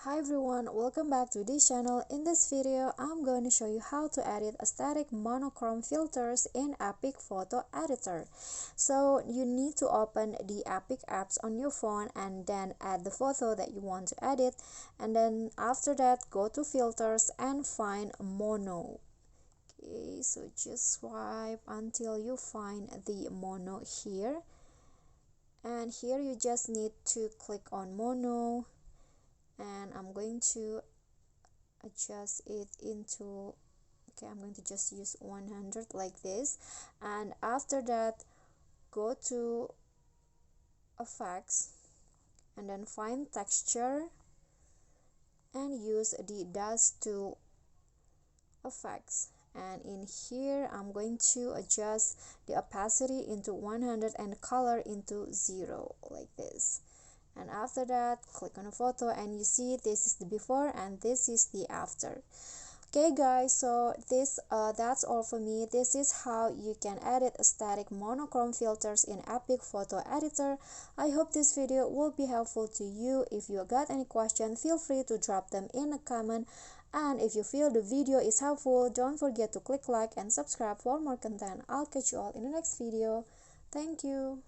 Hi everyone, welcome back to this channel. In this video, I'm going to show you how to edit aesthetic monochrome filters in EPIK photo editor. So you need to open the EPIK apps on your phone and then add the photo that you want to edit, and then after that go to filters and find mono. Okay, so just swipe until you find the mono here, and here you just need to click on mono, and I'm going to adjust it into, okay, I'm going to just use 100 like this. And after that, go to effects and then find texture and use the dust to effects, and in here I'm going to adjust the opacity into 100 and color into 0 like this. And after that, click on a photo and you see this is the before and this is the after. Okay guys, so that's all for me. This is how you can edit aesthetic monochrome filters in EPIK photo editor. I hope this video will be helpful to you. If you got any question, feel free to drop them in a comment. And if you feel the video is helpful, don't forget to click like and subscribe for more content. I'll catch you all in the next video. Thank you.